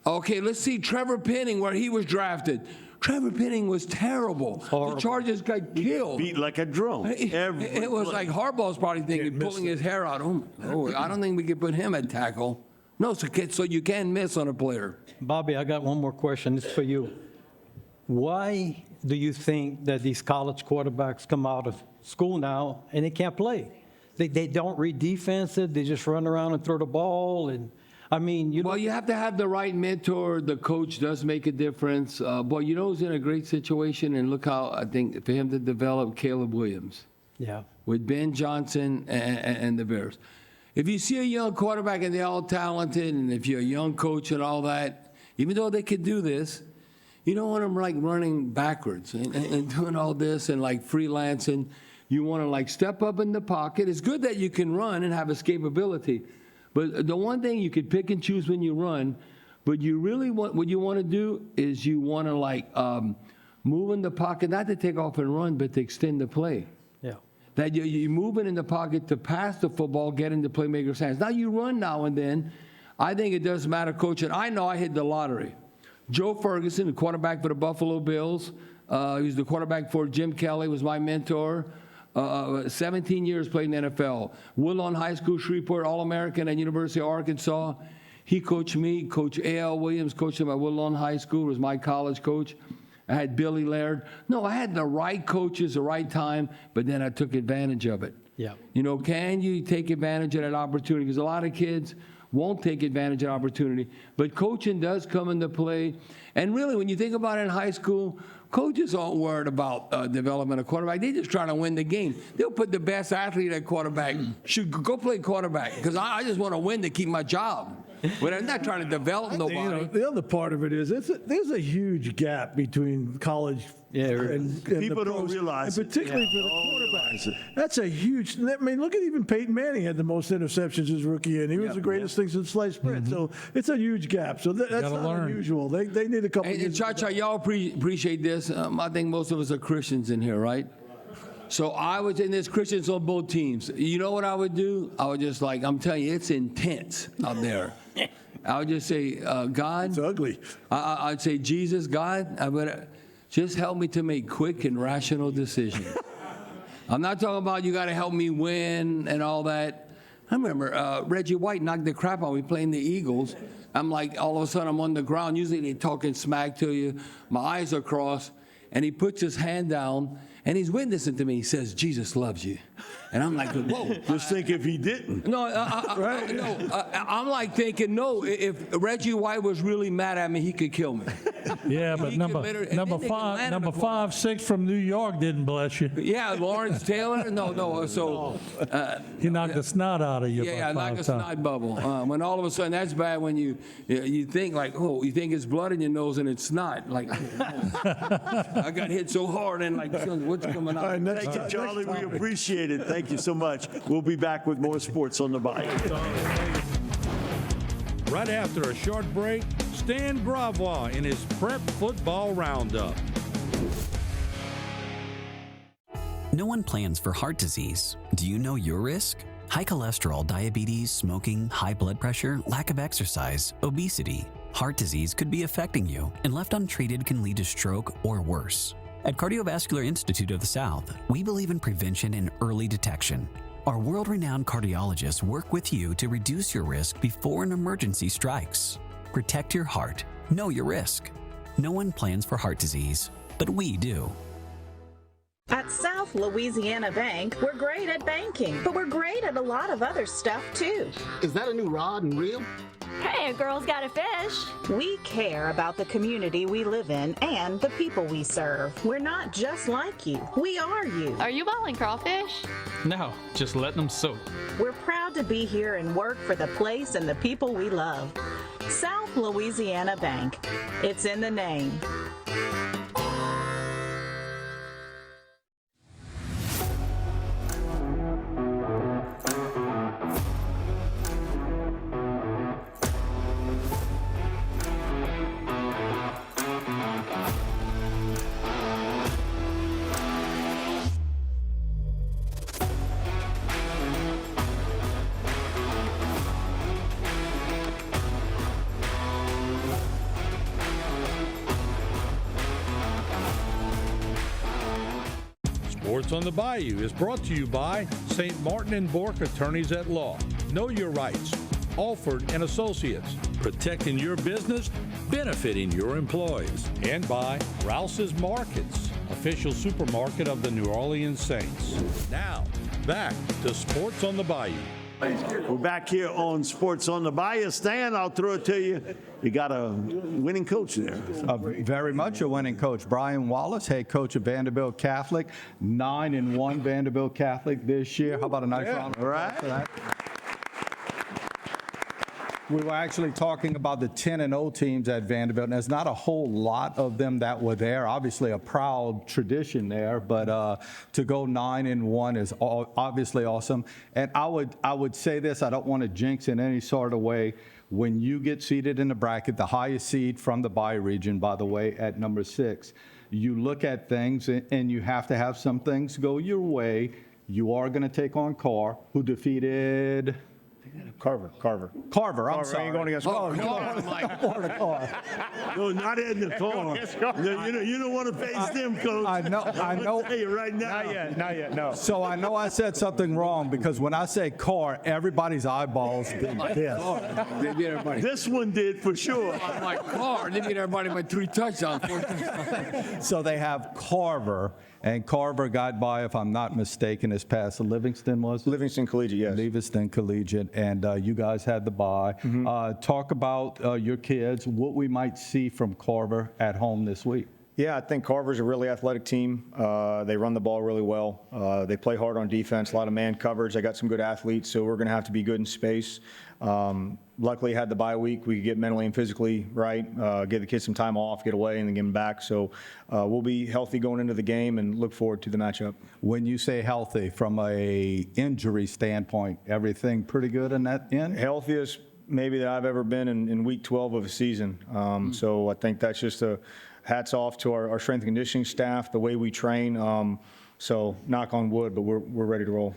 okay, let's see Trevor Penning, where he was drafted. Trevor Penning was terrible. The Chargers got killed. Beat like a drum. It was like Harbaugh's probably thinking, pulling his hair out. Oh, I don't think we could put him at tackle. No, so you can miss on a player. Bobby, I got one more question. This is for you. Why do you think that these college quarterbacks come out of school now and they can't play? They don't read defensive. They just run around and throw the ball. And I mean, you have to have the right mentor. The coach does make a difference. Boy, you know who's in a great situation, and look how I think for him to develop Caleb Williams. Yeah. With Ben Johnson and the Bears. If you see a young quarterback and they're all talented, and if you're a young coach and all that, even though they could do this, you don't want them like running backwards and doing all this and like freelancing. You want to like step up in the pocket. It's good that you can run and have escapability, but the one thing you could pick and choose when you run, but you really want, what you want to do is you want to like move in the pocket, not to take off and run, but to extend the play. Yeah. That you're moving in the pocket to pass the football, get into playmakers' hands. Now you run now and then. I think it doesn't matter, Coach. And I know I hit the lottery. Joe Ferguson, the quarterback for the Buffalo Bills. He was the quarterback for Jim Kelly, was my mentor. 17 years played in the NFL. Woodlawn High School, Shreveport, All-American at University of Arkansas. He coached me. Coach A.L. Williams coached him at Woodlawn High School, was my college coach. I had Billy Laird. No, I had the right coaches, the right time, but then I took advantage of it. Yeah. You know, can you take advantage of that opportunity? Because a lot of kids won't take advantage of opportunity. But coaching does come into play. And really, when you think about it in high school, coaches aren't worried about development of quarterback. They just trying to win the game. They'll put the best athlete at quarterback. Should go play quarterback because I just want to win to keep my job. But I'm not trying to develop nobody. You know, the other part of it is there's a huge gap between college and people the don't pros, realize and particularly for the quarterbacks. That's a huge. I mean, look at even Peyton Manning had the most interceptions his rookie year, and he was the greatest thing since sliced bread. So it's a huge gap. So that's not unusual. They need a couple. And Cha-Cha, y'all appreciate this. I think most of us are Christians in here, right? So I was in this Christians on both teams. You know what I would do? I would just like, I'm telling you, it's intense out there. I would just say, God. It's ugly. I'd say, Jesus, God, just help me to make quick and rational decisions. I'm not talking about you got to help me win and all that. I remember Reggie White knocked the crap out of me playing the Eagles. I'm like, all of a sudden I'm on the ground. Usually they're talking smack to you. My eyes are crossed. And he puts his hand down, and he's witnessing to me. He says, Jesus loves you. And I'm like, whoa. Just think if he didn't. No, I'm like thinking, no, if Reggie White was really mad at me, he could kill me. Yeah, but number 5'6" from New York didn't bless you. Yeah, Lawrence Taylor? No. So he knocked the snot out of you. Yeah, knocked a snot bubble. When all of a sudden, that's bad when you think like, oh, you think it's blood in your nose and it's snot. Like, I got hit so hard and like, what's coming out? All right, thank you, Charlie. We appreciate it. Thank you so much. We'll be back with more sports on the Bayou. Right after a short break, Stan Gravois in his Prep Football Roundup. No one plans for heart disease. Do you know your risk? High cholesterol, diabetes, smoking, high blood pressure, lack of exercise, obesity. Heart disease could be affecting you, and left untreated can lead to stroke or worse. At Cardiovascular Institute of the South, we believe in prevention and early detection. Our world-renowned cardiologists work with you to reduce your risk before an emergency strikes. Protect your heart. Know your risk. No one plans for heart disease, but we do. At South Louisiana Bank, we're great at banking, but we're great at a lot of other stuff too. Is that a new rod and reel? Hey, a girl's got a fish. We care about the community we live in and the people we serve. We're not just like you. We are you. Are you boiling crawfish? No, just letting them soak. We're proud to be here and work for the place and the people we love. South Louisiana Bank. It's in the name. Sports on the Bayou is brought to you by St. Martin and Bourke Attorneys at Law. Know your rights. Alford and Associates, protecting your business, benefiting your employees. And by Rouse's Markets, official supermarket of the New Orleans Saints. Now, back to Sports on the Bayou. We're back here on Sports on the Bayou. Stan, I'll throw it to you. You got a winning coach there. Very much a winning coach. Brian Wallace, head coach of Vanderbilt Catholic, 9-1 Vanderbilt Catholic this year. How about a nice round of applause for that? We were actually talking about the 10-0 teams at Vanderbilt, and there's not a whole lot of them that were there. Obviously, a proud tradition there, but to go 9-1 is obviously awesome. And I would say this: I don't want to jinx in any sort of way. When you get seated in the bracket, the highest seed from the Bayou region, by the way, at number 6, you look at things, and you have to have some things go your way. You are going to take on Carr, who defeated. Carver. I'm sorry. Ain't going against Carver. No, not in the car. You don't want to face them, Coach. I know. I'm gonna tell you right now. Not yet, no. So I know I said something wrong, because when I say Carr, everybody's eyeballs did this. They beat everybody. This one did for sure. I'm like, Carr, they beat everybody by 3 touchdowns, 4 touchdowns. So they have Carver, and Carver got by, if I'm not mistaken, this past Livingston was? Livingston Collegiate, yes. Livingston Collegiate, and you guys had the bye. Talk about your kids, what we might see from Carver at home this week. Yeah, I think Carver's a really athletic team. They run the ball really well. They play hard on defense, a lot of man coverage. They got some good athletes, so we're going to have to be good in space. Luckily, had the bye week. We could get mentally and physically right, give the kids some time off, get away, and then get them back. So we'll be healthy going into the game and look forward to the matchup. When you say healthy, from a injury standpoint, everything pretty good in that end? Healthiest maybe that I've ever been in week 12 of a season. So I think that's just a hats off to our strength and conditioning staff, the way we train. So knock on wood, but we're ready to roll.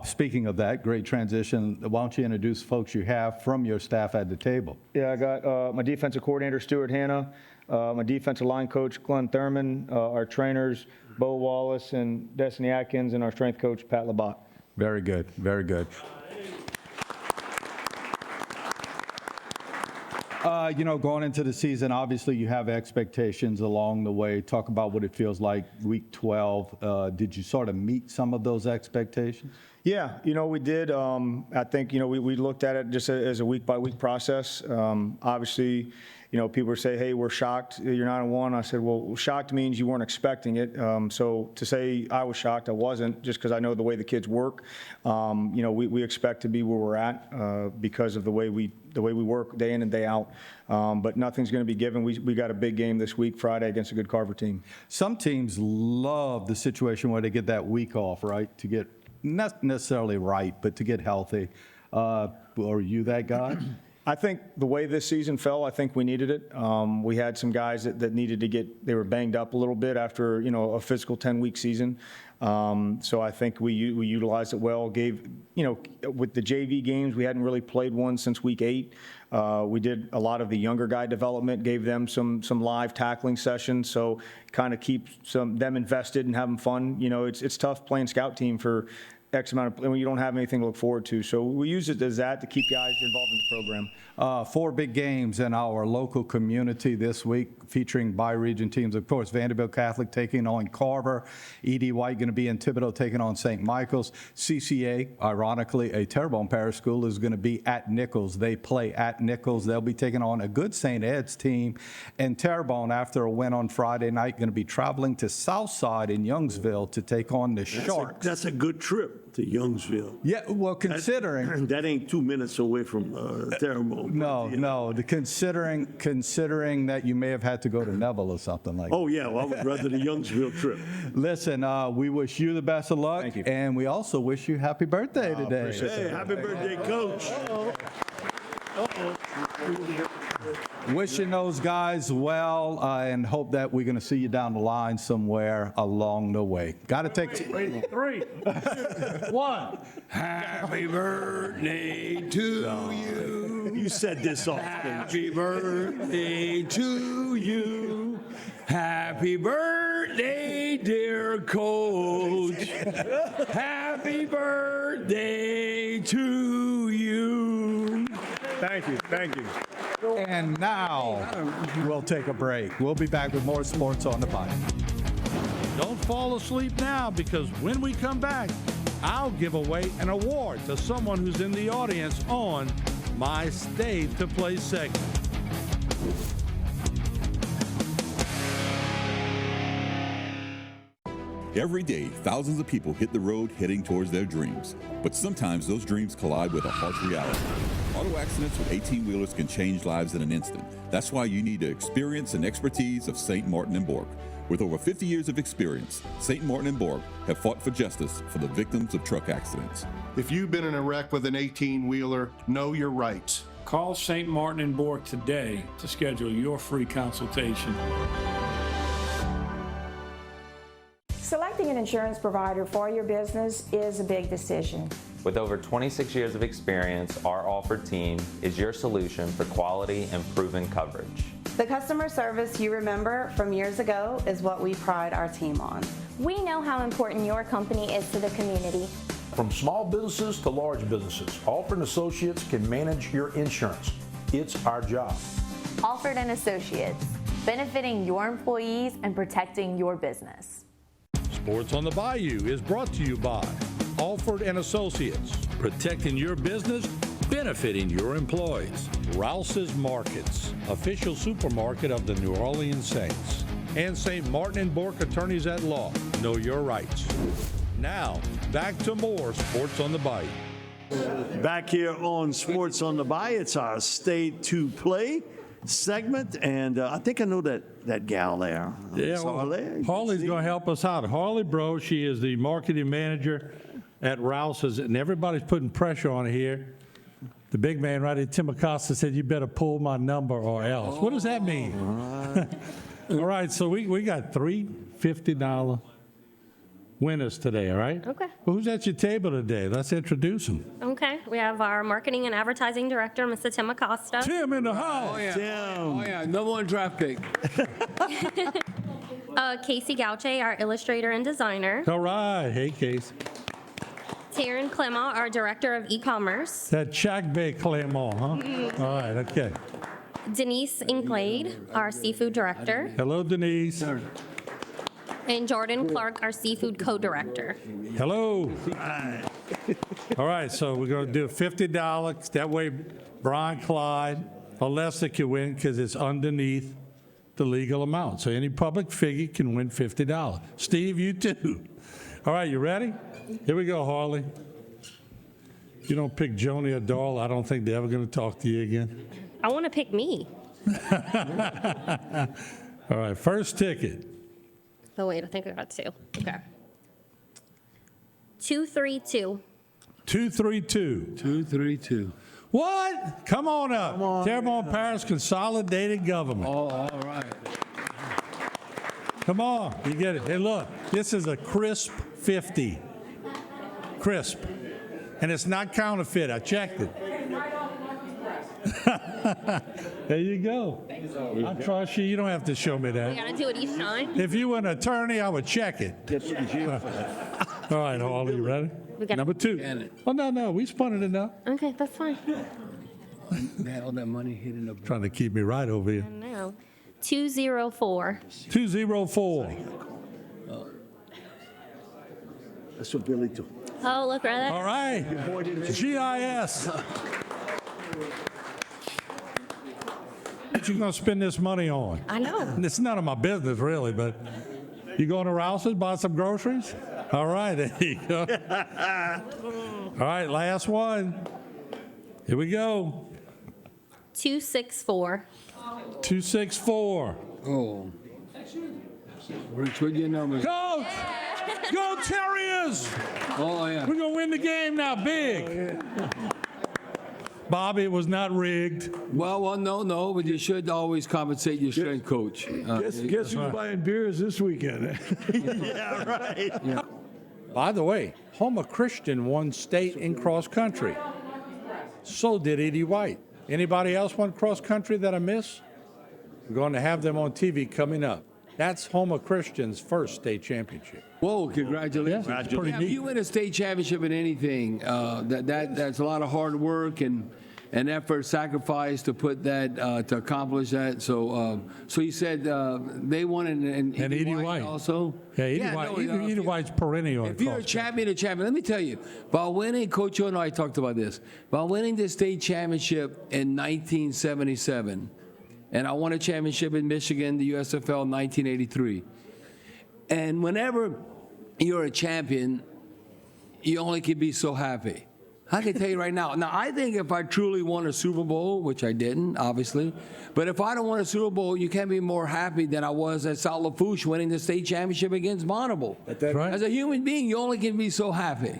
Speaking of that, great transition. Why don't you introduce folks you have from your staff at the table? Yeah, I got my defensive coordinator, Stuart Hanna, my defensive line coach, Glenn Thurman, our trainers, Bo Wallace and Destiny Atkins, and our strength coach, Pat Labat. Very good, very good. Going into the season, obviously you have expectations along the way. Talk about what it feels like week 12. Did you sort of meet some of those expectations? Yeah, we did. I think, we looked at it just as a week-by-week process. Obviously, people would say, hey, we're shocked you're 9-1. I said, well, shocked means you weren't expecting it. So to say I was shocked, I wasn't, just because I know the way the kids work. We expect to be where we're at because of the way we work day in and day out. But nothing's going to be given. We got a big game this week, Friday, against a good Carver team. Some teams love the situation where they get that week off, right, to get not necessarily right, but to get healthy. Are you that guy? I think the way this season fell, I think we needed it. We had some guys that needed to they were banged up a little bit after, a physical 10-week season. So I think we utilized it well. With the JV games, we hadn't really played one since week 8. We did a lot of the younger guy development, gave them some live tackling sessions, so kind of keep them invested and having fun. It's tough playing scout team for X amount when you don't have anything to look forward to. So we use it as that to keep guys involved in the program. 4 big games in our local community this week featuring bi-region teams. Of course, Vanderbilt Catholic taking on Carver. E.D. White going to be in Thibodaux taking on St. Michael's. CCA, ironically, a Terrebonne Parish School, is going to be at Nichols. They play at Nichols. They'll be taking on a good St. Ed's team. And Terrebonne, after a win on Friday night, going to be traveling to Southside in Youngsville to take on the Sharks. That's a good trip to Youngsville. Yeah, well, considering that ain't 2 minutes away from Terrebonne. No. Considering that you may have had to go to Neville or something like that. Oh yeah, well, I would rather the Youngsville trip. Listen, we wish you the best of luck. Thank you. And we also wish you happy birthday today. Hey, happy birthday, Coach. Wishing those guys well and hope that we're going to see you down the line somewhere along the way. Got to take 3, 1. Happy birthday to you. You said this often. Happy birthday to you. Happy birthday, dear Coach. Happy birthday to you. Thank you. And now we'll take a break. We'll be back with more Sports on the Bayou. Don't fall asleep now, because when we come back, I'll give away an award to someone who's in the audience on my Stay to Play segment. Every day, thousands of people hit the road heading towards their dreams. But sometimes those dreams collide with a harsh reality. Auto accidents with 18-wheelers can change lives in an instant. That's why you need the experience and expertise of St. Martin and Bork. With over 50 years of experience, St. Martin and Bork have fought for justice for the victims of truck accidents. If you've been in a wreck with an 18-wheeler, know your rights. Call St. Martin and Bork today to schedule your free consultation. Selecting an insurance provider for your business is a big decision. With over 26 years of experience, our offered team is your solution for quality and proven coverage. The customer service you remember from years ago is what we pride our team on. We know how important your company is to the community. From small businesses to large businesses, Alford & Associates can manage your insurance. It's our job. Alford & Associates, benefiting your employees and protecting your business. Sports on the Bayou is brought to you by Alford & Associates, protecting your business, benefiting your employees. Rouse's Markets, official supermarket of the New Orleans Saints. And St. Martin and Bork Attorneys at Law. Know your rights. Now, back to more Sports on the Bayou. Back here on Sports on the Bayou, it's our Stay to Play segment, and I think I know that gal there. Yeah, Harley's going to help us out. Harley Bro, she is the marketing manager at Rouse's, and everybody's putting pressure on her here. The big man right here, Tim Acosta, said, "You better pull my number or else." What does that mean? All right, so we got three $50 winners today, all right? Okay. Well, who's at your table today? Let's introduce them. Okay, we have our marketing and advertising director, Mr. Tim Acosta. Tim in the house. Oh, yeah. Tim. Oh, yeah. Number one draft pick. Casey Gauche, our illustrator and designer. All right. Hey, Case. Taryn Clement, our director of e-commerce. That Shack Bay Clermont, huh? All right, okay. Denise Inglade, our seafood director. Hello, Denise. And Jordan Clark, our seafood co-director. Hello. All right, so we're going to do $50. That way, Brian Clyde, Alessa can win because it's underneath the legal amount. So any public figure can win $50. Steve, you too. All right, you ready? Here we go, Harley. If you don't pick Joni or Doll, I don't think they're ever going to talk to you again. I want to pick me. All right, first ticket. Oh, wait, I think I got two. Okay. 232. 232. 232. What? Come on up. Terrebonne Parish Consolidated Government. Oh, all right. Come on, you get it. Hey, look, this is a crisp 50. Crisp. And it's not counterfeit. I checked it. There you go. I trust you. You don't have to show me We that. got to do it each time. If you were an attorney, I would check it. All right, Harley, you ready? We got Number two. Oh, no, we spun it enough. Okay, that's fine. All that money hidden up. Trying to keep me right over here. No. 204. 204. That's what Billy took. Oh, look right All right. GIS. What you gonna spend this money on? I know. It's none of my business, really, but you going to Rouse's, buy some groceries? All right, there you go. All right, last one. Here we go. 264. 264. Oh. Rich, what your numbers? Coach! Go Terriers! Oh, yeah. We're gonna win the game now, big. Bobby, it was not rigged. Well, no, but you should always compensate your strength coach. Guess who's buying beers this weekend? Yeah, right. Yeah. By the way, Houma Christian won state in cross country. So did Edie White. Anybody else won cross country that I miss? We're going to have them on TV coming up. That's Houma Christian's first state championship. Whoa, congratulations. Yeah, it's pretty If neat. you win a state championship in anything, that's a lot of hard work, and an effort, sacrifice to put that, to accomplish that. So he said they wanted an Edie White also. Yeah, Edie White's perennial. If you're a champion, let me tell you, by winning, Coach O and I talked about this, by winning the state championship in 1977, and I won a championship in Michigan, the USFL in 1983. And whenever you're a champion, you only can be so happy. I can tell you right now. Now, I think if I truly won a Super Bowl, which I didn't, obviously, but if I don't win a Super Bowl, you can't be more happy than I was at South Lafourche winning the state championship against Bonneville. That's right. As a human being, you only can be so happy.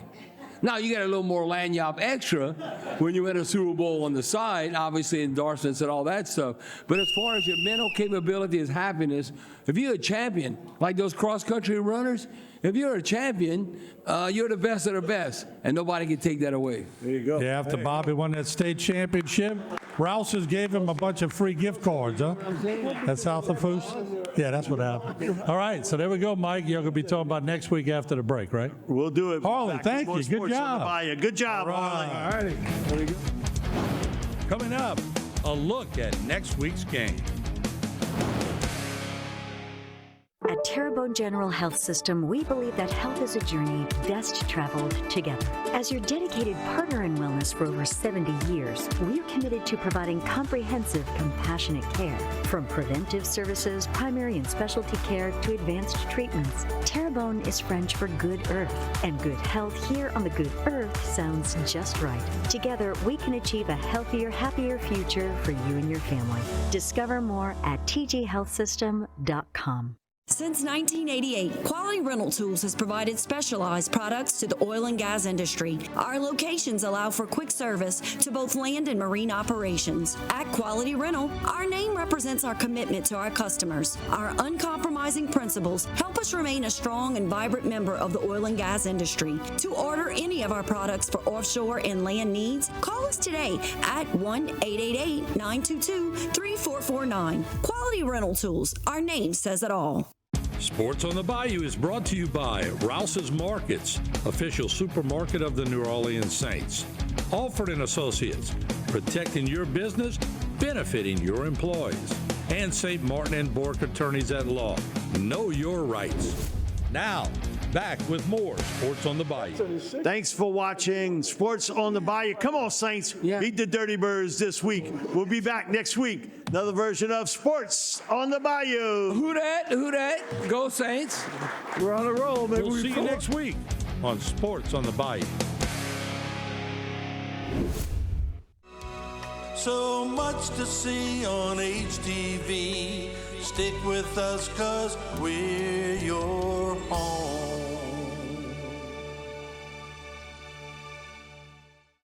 Now, you get a little more lanyard extra when you win a Super Bowl on the side, obviously endorsements and all that stuff. But as far as your mental capability is happiness, if you're a champion, like those cross-country runners, if you're a champion, you're the best of the best, and nobody can take that away. There you go. Yeah, after Bobby won that state championship, Rouse's gave him a bunch of free gift cards, huh? At South Lafourche? Yeah, that's what happened. All right, so there we go, Mike. You're going to be talking about next week after the break, right? We'll do it. Harley, thank you. Good job. Good job, Harley. All righty. There we go. Coming up, a look at next week's game. At Terrebonne General Health System, we believe that health is a journey best traveled together. As your dedicated partner in wellness for over 70 years, we are committed to providing comprehensive, compassionate care. From preventive services, primary and specialty care to advanced treatments, Terrebonne is French for good earth. And good health here on the good earth sounds just right. Together, we can achieve a healthier, happier future for you and your family. Discover more at tghealthsystem.com. Since 1988, Quality Rental Tools has provided specialized products to the oil and gas industry. Our locations allow for quick service to both land and marine operations. At Quality Rental, our name represents our commitment to our customers. Our uncompromising principles help us remain a strong and vibrant member of the oil and gas industry. To order any of our products for offshore and land needs, call us today at 1-888-922-3449. Quality Rental Tools, our name says it all. Sports on the Bayou is brought to you by Rouse's Markets, official supermarket of the New Orleans Saints. Alford & Associates, protecting your business, benefiting your employees. And St. Martin & Bourke Attorneys at Law. Know your rights. Now, back with more Sports on the Bayou. Thanks for watching Sports on the Bayou. Come on, Saints. Beat the Dirty Birds this week. We'll be back next week. Another version of Sports on the Bayou. Who that? Who that? Go Saints. We're on a roll. Maybe We'll see you next week on Sports on the Bayou. So much to see on HTV. Stick with us 'cause we're your home.